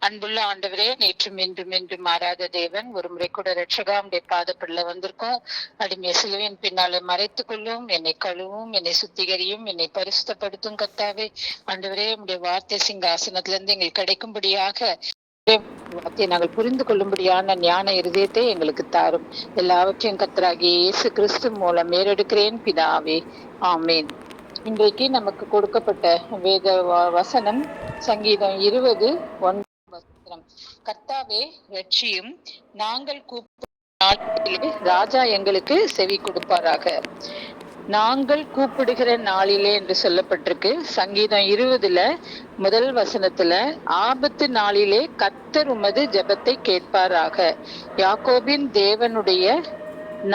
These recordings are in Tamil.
அன்புள்ள ஆண்டவரே, நேற்றும் இன்றும் என்றும் மாறாத தேவன், ஒரு முறை கூட ரட்சகா உடைய பாதப்படல வந்திருக்கோம். அடிமைய சிலுவையின் பின்னாலே மறைத்துக் கொள்ளும், என்னை கழுவும், என்னை சுத்திகரியும், என்னை பரிசுத்தப்படுத்தும் கர்த்தாவே. ஆண்டவரே, உடைய வார்த்தை சிங்காசனத்திலிருந்து எங்களுக்கு கிடைக்கும்படியாக வார்த்தையை நாங்கள் புரிந்து கொள்ளும்படியான ஞான இருதயத்தை எங்களுக்கு தாரும். எல்லாவற்றையும் கர்த்தராகிய இயேசு கிறிஸ்து மூலம் ஏறெடுக்கிறேன் பிதாவே, ஆமேன். இன்றைக்கு நமக்கு கொடுக்கப்பட்ட வேத வசனம் சங்கீதம் 20:1. கர்த்தாவே ரட்சியும், நாங்கள் கூப்பிடுகிற ராஜா எங்களுக்கு செவி கொடுப்பாராக. நாங்கள் கூப்பிடுகிற நாளிலே என்று சொல்லப்பட்டிருக்கு. சங்கீதம் 20 முதல் வசனத்துல, ஆபத்து நாளிலே கர்த்தர் உமது ஜெபத்தை கேட்பாராக. யாக்கோபின் தேவனுடைய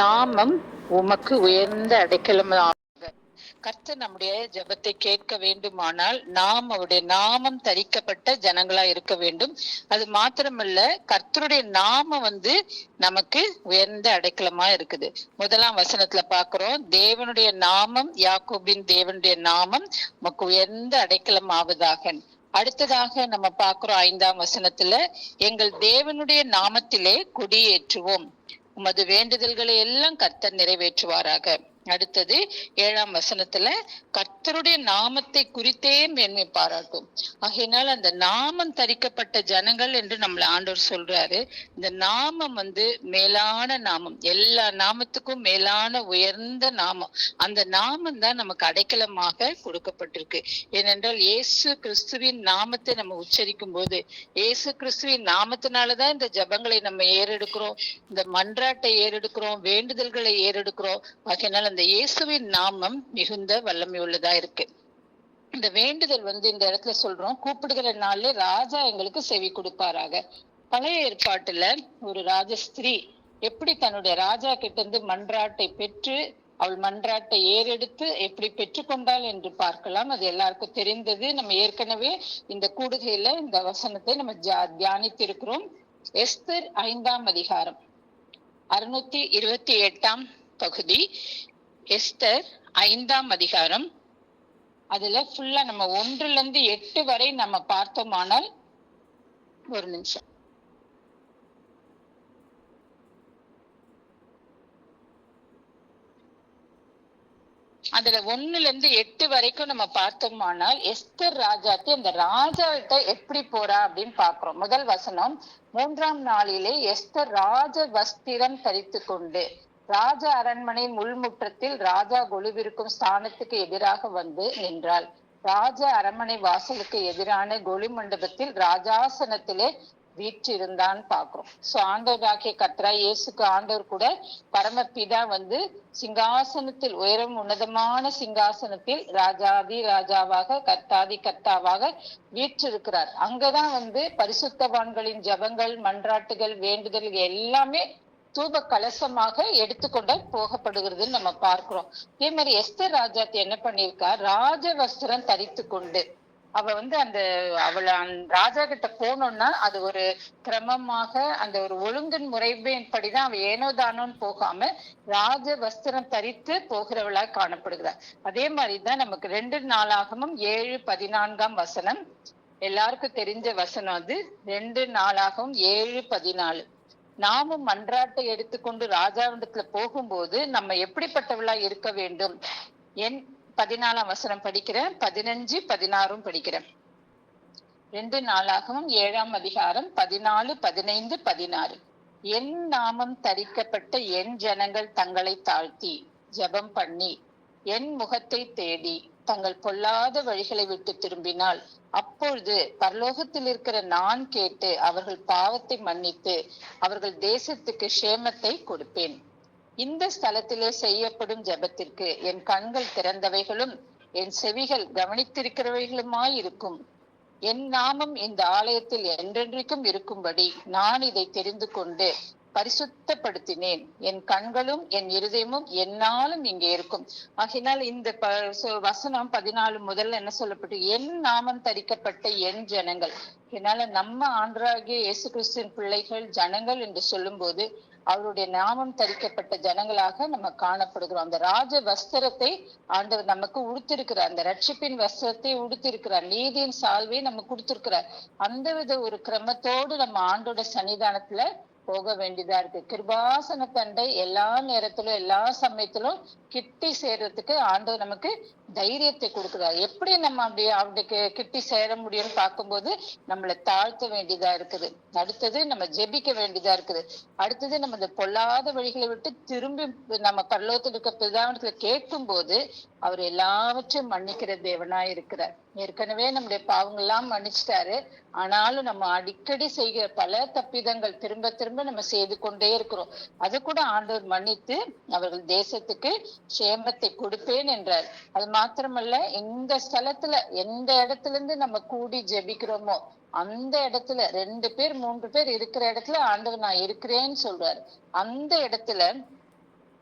நாமம் உமக்கு உயர்ந்த அடைக்கலம். கர்த்தர் நம்முடைய ஜெபத்தை கேட்க வேண்டுமானால் நாம் அவருடைய நாமம் தரிக்கப்பட்ட ஜனங்களா இருக்க வேண்டும். அது மாத்திரமல்ல, கர்த்தருடைய நாமம் நமக்கு உயர்ந்த அடைக்கலமா இருக்குது. முதலாம் வசனத்துல பாக்குறோம், தேவனுடைய நாமம், யாக்கோபின் தேவனுடைய நாமம் நமக்கு உயர்ந்த அடைக்கலம் ஆவதாக. அடுத்ததாக நம்ம பாக்குறோம் 5ஆம் வசனத்துல, எங்கள் தேவனுடைய நாமத்திலே கொடியேற்றுவோம், உமது வேண்டுதல்களை எல்லாம் கர்த்தர் நிறைவேற்றுவாராக. அடுத்தது 7ஆம் வசனத்துல, கர்த்தருடைய நாமத்தை குறித்தே மேன்மை பாராட்டும். ஆகையினால் அந்த நாமம் தரிக்கப்பட்ட ஜனங்கள் என்று நம்மள ஆண்டவர் சொல்றாரு. இந்த நாமம் மேலான நாமம், எல்லா நாமத்துக்கும் மேலான உயர்ந்த நாமம். அந்த நாமம் தான் நமக்கு அடைக்கலமாக கொடுக்கப்பட்டிருக்கு. ஏனென்றால் இயேசு கிறிஸ்துவின் நாமத்தை நம்ம உச்சரிக்கும் போது, இயேசு கிறிஸ்துவின் நாமத்தினாலதான் இந்த ஜபங்களை நம்ம ஏறெடுக்கிறோம், இந்த மன்றாட்டை ஏறெடுக்கிறோம், வேண்டுதல்களை ஏறெடுக்கிறோம். ஆகையினால் அந்த இயேசுவின் நாமம் மிகுந்த வல்லமை உள்ளதா இருக்கு. இந்த வேண்டுதல் இந்த இடத்துல சொல்றோம், கூப்பிடுகிற நாள்ல ராஜா எங்களுக்கு செவி கொடுப்பாராக. பழைய ஏற்பாட்டுல ஒரு ராஜஸ்திரீ எப்படி தன்னுடைய ராஜா கிட்ட இருந்து மன்றாட்டை பெற்று, அவள் மன்றாட்டை ஏறெடுத்து எப்படி பெற்றுக்கொண்டாள் என்று பார்க்கலாம். அது எல்லாருக்கும் தெரிந்தது. நம்ம ஏற்கனவே இந்த கூடுகையில இந்த வசனத்தை நம்ம தியானித்திருக்கிறோம். எஸ்தர் 5ஆம் அதிகாரம் 628ஆம் பகுதி. எஸ்தர் 5ஆம் அதிகாரம், அதுல ஃபுல்லா நம்ம 1-8 வரை நம்ம பார்த்தோமானால், ஒரு நிமிஷம், அதுல 1-8 வரைக்கும் நம்ம பார்த்தோமானால், எஸ்தர் ராஜாக்கு அந்த ராஜாவிட்ட எப்படி போறா அப்படின்னு பாக்குறோம். முதல் வசனம், 3ஆம் நாளிலே எஸ்தர் ராஜ வஸ்திரம் தரித்து கொண்டு ராஜ அரண்மனை முள்முற்றத்தில் ராஜா கொலுவிருக்கும் ஸ்தானத்துக்கு எதிராக நின்றாள். ராஜ அரண்மனை வாசலுக்கு எதிரான கொலு மண்டபத்தில் ராஜாசனத்திலே வீற்றிருந்தான் பாக்குறோம். சோ ஆண்டவராகிய கர்த்தராகிய இயேசுக்கு ஆண்டவர் கூட பரமபிதா சிங்காசனத்தில், உயரம் உன்னதமான சிங்காசனத்தில் ராஜாதி ராஜாவாக, கர்த்தாதி கர்த்தாவாக வீற்றிருக்கிறார். அங்கதான் பரிசுத்தவான்களின் ஜபங்கள், மன்றாட்டுகள், வேண்டுதல்கள் எல்லாமே தூப கலசமாக எடுத்துக்கொண்டு போகப்படுகிறதுன்னு நம்ம பார்க்கிறோம். இதே மாதிரி எஸ்தர் ராஜாத்தி என்ன பண்ணிருக்கா, ராஜ வஸ்திரம் தரித்து கொண்டு அவ அவளை ராஜா கிட்ட போனோம்னா அது ஒரு கிரமமாக, அந்த ஒரு ஒழுங்கின் முறைப்படிதான் அவ ஏனோதானோன்னு போகாம ராஜ வஸ்திரம் தரித்து போகிறவளா காணப்படுகிறார். அதே மாதிரிதான் நமக்கு 2 நாளாகமும் 7:14ஆம் வசனம், எல்லாருக்கும் தெரிஞ்ச வசனம். அது 2 நாளாகவும் 7:14. நாமும் மன்றாட்டை எடுத்துக்கொண்டு ராஜாவிடத்துல போகும்போது நம்ம எப்படிப்பட்டவளா இருக்க வேண்டும். 14ஆம் வசனம் படிக்கிறேன், 15, 16 படிக்கிறேன். 2 நாளாகவும் 7ஆம் அதிகாரம் 14, 15, 16. என் நாமம் தரிக்கப்பட்ட என் ஜனங்கள் தங்களை தாழ்த்தி ஜெபம் பண்ணி என் முகத்தை தேடி தங்கள் பொல்லாத வழிகளை விட்டு திரும்பினால், அப்பொழுது பரலோகத்தில் இருக்கிற நான் கேட்டு அவர்கள் பாவத்தை மன்னித்து அவர்கள் தேசத்துக்கு சேமத்தை கொடுப்பேன். இந்த ஸ்தலத்திலே செய்யப்படும் ஜெபத்திற்கு என் கண்கள் திறந்தவைகளும் என் செவிகள் கவனித்திருக்கிறவைகளுமாயிருக்கும். என் நாமம் இந்த ஆலயத்தில் என்றென்றைக்கும் இருக்கும்படி நான் இதை தெரிந்து கொண்டு பரிசுத்தப்படுத்தினேன். என் கண்களும் என் இருதயமும் என்னாலும் இங்கே இருக்கும். ஆகினால் இந்த வசனம் 14 முதல்ல என்ன சொல்லப்பட்டு, என் நாமம் தரிக்கப்பட்ட என் ஜனங்கள். இதனால நம்ம ஆண்டவராகிய இயேசு கிறிஸ்துவின் பிள்ளைகள், ஜனங்கள் என்று சொல்லும் போது அவருடைய நாமம் தரிக்கப்பட்ட ஜனங்களாக நம்ம காணப்படுகிறோம். அந்த ராஜ வஸ்திரத்தை ஆண்டவர் நமக்கு உடுத்திருக்கிறார். அந்த ரட்சிப்பின் வஸ்திரத்தை உடுத்திருக்கிறார். நீதியின் சால்வை நம்ம கொடுத்திருக்கிறார். அந்த வித ஒரு கிரமத்தோடு நம்ம ஆண்டோட சன்னிதானத்துல போக வேண்டியதா இருக்கு. கிருபாசன தண்டை எல்லா நேரத்திலும் எல்லா சமயத்திலும் கிட்டி சேர்றதுக்கு ஆண்டவர் நமக்கு தைரியத்தை கொடுக்குறாரு. எப்படி நம்ம அப்படி அவருக்கு கிட்டி சேர முடியும்னு பார்க்கும்போது நம்மளை தாழ்த்த வேண்டியதா இருக்குது. அடுத்தது நம்ம ஜெபிக்க வேண்டியதா இருக்குது. அடுத்தது நம்ம இந்த பொல்லாத வழிகளை விட்டு திரும்பி நம்ம பரலோகத்தில் இருக்க பிதாவிடத்துல கேட்கும் போது அவர் எல்லாவற்றையும் மன்னிக்கிற தேவனா இருக்கிறார். ஏற்கனவே நம்முடைய பாவங்கள் எல்லாம் மன்னிச்சிட்டாரு. ஆனாலும் நம்ம அடிக்கடி செய்கிற பல தப்பிதங்கள் திரும்ப திரும்ப நம்ம செய்து கொண்டே இருக்கிறோம். அது கூட ஆண்டவர் மன்னித்து அவர்கள் தேசத்துக்கு சேமத்தை கொடுப்பேன் என்றார். அது மாத்திரமல்ல, இந்த ஸ்தலத்துல எந்த இடத்துல இருந்து நம்ம கூடி ஜெபிக்கிறோமோ அந்த இடத்துல 2 பேர் 3 பேர் இருக்கிற இடத்துல ஆண்டவர் நான் இருக்கிறேன்னு சொல்றாரு. அந்த இடத்துல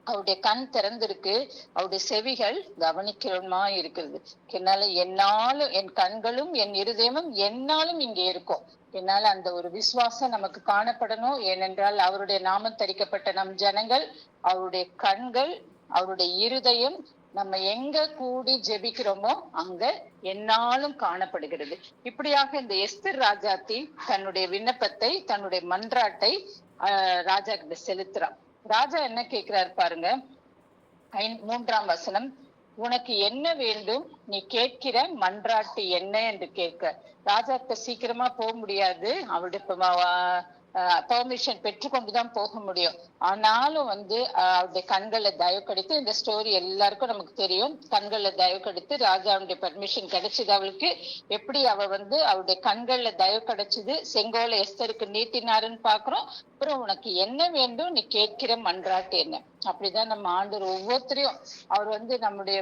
அவருடைய கண் திறந்திருக்கு, அவருடைய செவிகள் கவனிக்கிறமா இருக்கிறது. என்னால என்னாலும் என் கண்களும் என் இருதயமும் என்னாலும் இங்கே இருக்கும். என்னால அந்த ஒரு விசுவாசம் நமக்கு காணப்படணும். ஏனென்றால் அவருடைய நாமம் தரிக்கப்பட்ட நம் ஜனங்கள், அவருடைய கண்கள், அவருடைய இருதயம் நம்ம எங்க கூடி ஜெபிக்கிறோமோ அங்க என்னாலும் காணப்படுகிறது. இப்படியாக இந்த எஸ்தர் ராஜாத்தி தன்னுடைய விண்ணப்பத்தை, தன்னுடைய மன்றாட்டை ராஜா கிட்ட செலுத்துறான். ராஜா என்ன கேட்கிறாரு பாருங்க, 3ஆம் வசனம். உனக்கு என்ன வேண்டும், நீ கேட்கிற மன்றாட்டு என்ன என்று கேட்க. ராஜாக்கு சீக்கிரமா போக முடியாது, அவருடைய பெர்மிஷன் பெற்றுக்கொண்டுதான் போக முடியும். ஆனாலும் அவருடைய கண்களை தயவு கிடைத்து, இந்த ஸ்டோரி எல்லாருக்கும் நமக்கு தெரியும், கண்கள்ல தயவு கிடைத்து ராஜாவுடைய பெர்மிஷன் கிடைச்சது அவளுக்கு. எப்படி அவருடைய கண்கள்ல தயவு கிடைச்சது, செங்கோலை எஸ்தருக்கு நீட்டினாருன்னு பாக்குறோம். அப்புறம் உனக்கு என்ன வேண்டும், நீ கேட்கிற மன்றாட்டு என்ன. அப்படிதான் நம்ம ஆண்டவர் ஒவ்வொருத்தரையும் அவர் நம்முடைய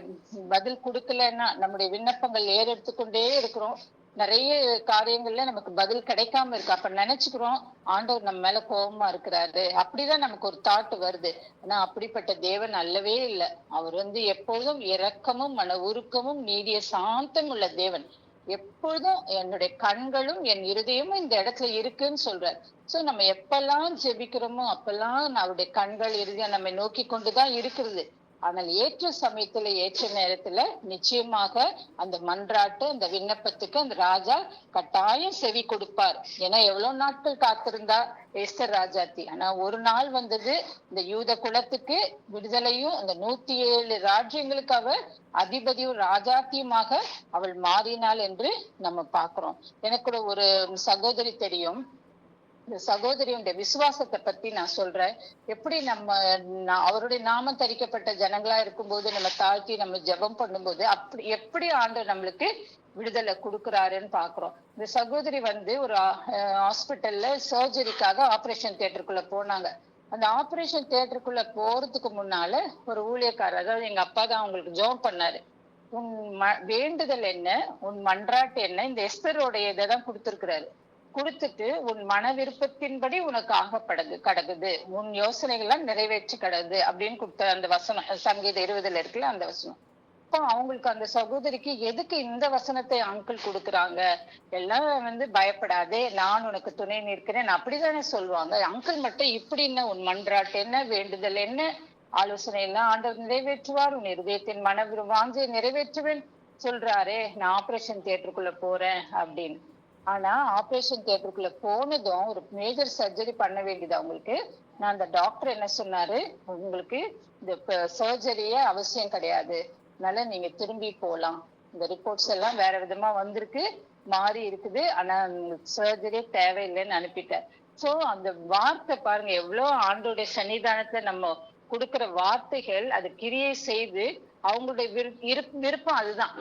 பதில் கொடுக்கலன்னா நம்முடைய விண்ணப்பங்கள் ஏறெடுத்து கொண்டே இருக்கிறோம். நிறைய காரியங்கள்ல நமக்கு பதில் கிடைக்காம இருக்கு. அப்ப நினைச்சுக்கிறோம் ஆண்டவர் நம்ம மேல கோபமா இருக்கிறாரு. அப்படிதான் நமக்கு ஒரு தாட் வருது. ஆனா அப்படிப்பட்ட தேவன் அல்லவே இல்லை. அவர் எப்பொழுதும் இரக்கமும் மன உருக்கமும் நீடிய சாந்தம் உள்ள தேவன். எப்பொழுதும் என்னுடைய கண்களும் என் இருதயமும் இந்த இடத்துல இருக்குன்னு சொல்றாரு. சோ நம்ம எப்பெல்லாம் ஜெபிக்கிறோமோ அப்பெல்லாம் அவருடைய கண்கள் இருதயம் நம்மை நோக்கி கொண்டுதான் இருக்கிறது. ஆனால் ஏற்ற சமயத்துல ஏற்ற நேரத்துல நிச்சயமாக அந்த மன்றாட்டு, அந்த விண்ணப்பத்துக்கு அந்த ராஜா கட்டாயம் செவி கொடுப்பார். ஏன்னா எவ்வளவு நாட்கள் காத்திருந்தா எஸ்தர் ராஜாத்தி. ஆனா ஒரு நாள் வந்தது, இந்த யூத குலத்துக்கு விடுதலையும் அந்த 107 ராஜ்யங்களுக்கு அவ அதிபதியும் ராஜாத்தியுமாக அவள் மாறினாள் என்று நம்ம பாக்குறோம். எனக்கு ஒரு சகோதரி தெரியும். இந்த சகோதரியுடைய விசுவாசத்தை பத்தி நான் சொல்றேன். எப்படி அவருடைய நாமம் தரிக்கப்பட்ட ஜனங்களா இருக்கும்போது நம்ம தாழ்த்தி நம்ம ஜெபம் பண்ணும்போது அப்படி எப்படி ஆண்டவர் நம்மளுக்கு விடுதலை கொடுக்குறாருன்னு பாக்குறோம். இந்த சகோதரி ஒரு ஹாஸ்பிட்டல்ல சர்ஜரிக்காக ஆபரேஷன் தியேட்டருக்குள்ள போனாங்க. அந்த ஆபரேஷன் தியேட்டருக்குள்ள போறதுக்கு முன்னால ஒரு ஊழியக்காரர், அதாவது எங்க அப்பா தான் அவங்களுக்கு ஜெபம் பண்ணாரு. உன் வேண்டுதல் என்ன, உன் மன்றாட்டு என்ன, இந்த எஸ்தரோடைய இதைதான் கொடுத்திருக்கிறாரு. கொடுத்துட்டு உன் மன விருப்பத்தின்படி உனக்கு ஆகப்படகு கடகுது, உன் யோசனைகள்லாம் நிறைவேற்றி கடகுது அப்படின்னு கொடுத்த அந்த வசனம் சங்கீதம் 20 இருக்குல்ல, அந்த வசனம். இப்போ அவங்களுக்கு அந்த சகோதரிக்கு எதுக்கு இந்த வசனத்தை அங்கிள் கொடுக்குறாங்க, எல்லாம் பயப்படாதே நான் உனக்கு துணை நிற்கிறேன் அப்படித்தானே சொல்லுவாங்க. அங்கிள் மட்டும் இப்படி என்ன, உன் மன்றாட்டு என்ன, வேண்டுதல் என்ன, ஆலோசனை எல்லாம் ஆண்டவர் நிறைவேற்றுவார், உன் இருதயத்தின் மன வாஞ்சை நிறைவேற்றுவேன் சொல்றாரே. நான் ஆபரேஷன் தியேட்டருக்குள்ள போறேன் அப்படின்னு. ஆனா ஆபரேஷன் தியேட்டருக்குள்ள போனதும் ஒரு மேஜர் சர்ஜரி பண்ண வேண்டியது அவங்களுக்கு. நான் அந்த டாக்டர் என்ன சொன்னாரு, உங்களுக்கு இந்த சர்ஜரியே அவசியம் கிடையாது, அதனால நீங்க திரும்பி போலாம், இந்த ரிப்போர்ட்ஸ் எல்லாம் வேற விதமா வந்திருக்கு, மாறி இருக்குது, ஆனா சர்ஜரியே தேவையில்லைன்னு அனுப்பிட்டேன். சோ அந்த வார்த்தை பாருங்க, எவ்வளவு ஆண்டோடைய சன்னிதானத்துல நம்ம கொடுக்கிற வார்த்தைகள் அது கிரியை செய்து அவங்களுடைய விருப்பம் அதுதான்.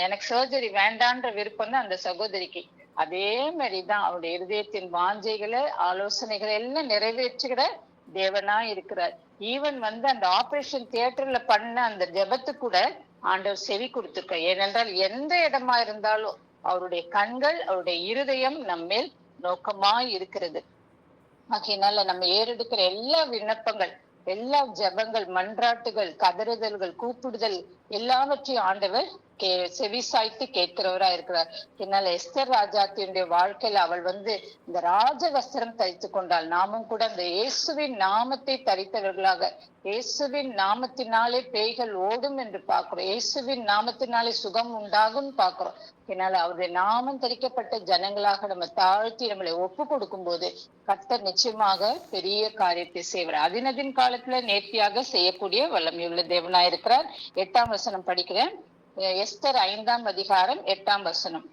எனக்கு சர்ஜரி வேண்டான்ற விருப்பம் தான் அந்த சகோதரிக்கு. அதே மாதிரிதான் அவருடைய இருதயத்தின் வாஞ்சைகளை ஆலோசனைகளை எல்லாம் நிறைவேற்றுகிற தேவனா இருக்கிறார். ஈவன் அந்த ஆபரேஷன் தியேட்டர்ல பண்ண அந்த ஜெபத்துக்கு கூட ஆண்டவர் செவி கொடுத்திருக்க. ஏனென்றால் எந்த இடமா இருந்தாலும் அவருடைய கண்கள், அவருடைய இருதயம் நம்மேல் நோக்கமாய் இருக்கிறது. ஆகையினால நம்ம ஏறெடுக்கிற எல்லா விண்ணப்பங்கள், எல்லா ஜெபங்கள், மன்றாட்டுகள், கதறுதல்கள், கூப்பிடுதல் எல்லாவற்றையும் ஆண்டவர் செவி சாய்த்து கேட்கிறவரா இருக்கிறார். என்னால எஸ்தர் ராஜாத்தியுடைய வாழ்க்கையில அவள் இந்த ராஜ வஸ்திரம் தரித்து கொண்டாள். நாமும் கூட அந்த இயேசுவின் நாமத்தை தரித்தவர்களாக, இயேசுவின் நாமத்தினாலே பேய்கள் ஓடும் என்று பார்க்கிறோம். இயேசுவின் நாமத்தினாலே சுகம் உண்டாகும் பார்க்கிறோம். என்னால அவருடைய நாமம் தரிக்கப்பட்ட ஜனங்களாக நம்ம தாழ்த்தி நம்மளை ஒப்பு கொடுக்கும் போது கர்த்தர் நிச்சயமாக பெரிய காரியத்தை செய்வார். அதினதின் காலத்துல நேர்த்தியாக செய்யக்கூடிய வல்லமையுள்ள தேவனாயிருக்கிறார். 8ஆம் வசனம் படிக்கிறேன். எஸ்தர் 5ஆம் அதிகாரம் 8ஆம் வசனம்.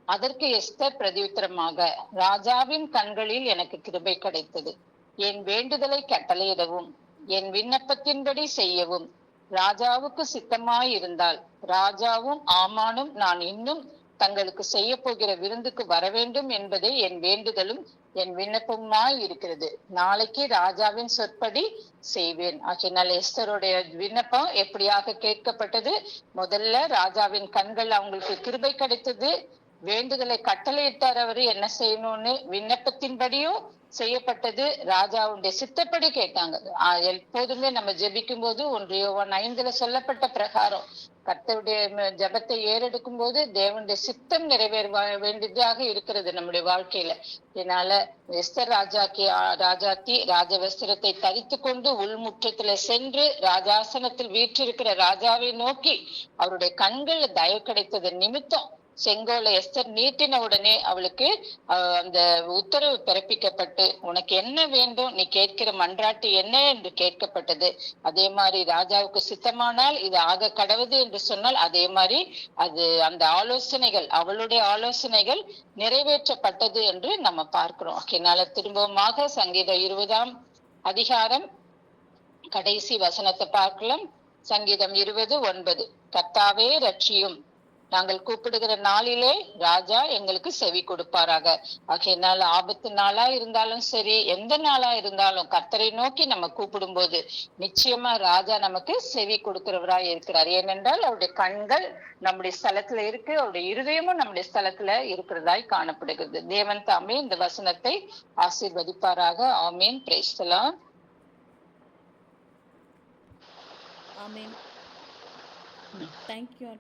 அதற்கு எஸ்தர் பிரதியுத்தரமாக, ராஜாவின் கண்களில் எனக்கு கிருபை கிடைத்தது. என் வேண்டுதலை கட்டளையிடவும் என் விண்ணப்பத்தின்படி செய்யவும் ராஜாவுக்கு சித்தமாயிருந்தால் ராஜாவும் ஆமானும் நான் இன்னும் தங்களுக்கு செய்ய போகிற விருந்துக்கு வர வேண்டும் என்பதே என் வேண்டுதலும் என் விண்ணப்பமாய் இருக்கிறது. நாளைக்கு ராஜாவின் சொற்படி செய்வேன். ஆகையினால் எஸ்தருடைய விண்ணப்பம் எப்படியாக கேட்கப்பட்டது? முதல்ல ராஜாவின் கண்கள் அவங்களுக்கு கிருபை கிடைத்தது. வேண்டுதலை கட்டளையிட்டார். அவரு என்ன செய்யணும்னு விண்ணப்பத்தின்படியும் செய்யப்பட்டது. ராஜாவுடைய சித்தப்படி கேட்டாங்க. எப்போதுமே நம்ம ஜெபிக்கும் போது 1 யோவான் 5 சொல்லப்பட்ட பிரகாரம் கர்த்தருடைய ஜபத்தை ஏறெடுக்கும் போது தேவனுடைய சித்தம் நிறைவேற வேண்டியதாக இருக்கிறது நம்முடைய வாழ்க்கையில. இதனால எஸ்தர் ராஜாத்தி ராஜவஸ்திரத்தை தரித்து கொண்டு உள்முற்றத்துல சென்று ராஜாசனத்தில் வீற்றிருக்கிற ராஜாவை நோக்கி அவருடைய கண்கள்ல தயவு கிடைத்தது நிமித்தம் செங்கோலை எஸ்தர் நீட்டின உடனே அவளுக்கு அந்த உத்தரவு பிறப்பிக்கப்பட்டு, உனக்கு என்ன வேண்டும், நீ கேட்கிற மன்றாட்டு என்ன என்று கேட்கப்பட்டது. அதே மாதிரி ராஜாவுக்கு சித்தமானால் இது ஆக கடவுது என்று சொன்னால் அதே மாதிரி அந்த ஆலோசனைகள், அவளுடைய ஆலோசனைகள் நிறைவேற்றப்பட்டது என்று நம்ம பார்க்கிறோம். அதனால திரும்பமாக சங்கீதம் 20ஆம் அதிகாரம் கடைசி வசனத்தை பார்க்கலாம். சங்கீதம் 20:9. கர்த்தாவே ரட்சியும், நாங்கள் கூப்பிடுகிற நாளிலே ராஜா எங்களுக்கு செவி கொடுப்பாராக. ஆகையினால் ஆபத்து நாளா இருந்தாலும் சரி, எந்த நாளா இருந்தாலும் கர்த்தரை நோக்கி நம்ம கூப்பிடும் போது நிச்சயமா ராஜா நமக்கு செவி கொடுக்கிறவராய் இருக்கிறார். ஏனென்றால் அவருடைய கண்கள் நம்முடைய ஸ்தலத்துல இருக்கு, அவருடைய இருதயமும் நம்முடைய ஸ்தலத்துல இருக்கிறதாய் காணப்படுகிறது. தேவன் தாமே இந்த வசனத்தை ஆசீர்வதிப்பாராக. ஆமீன். Praise the Lord. ஆமீன். தேங்க்யூ.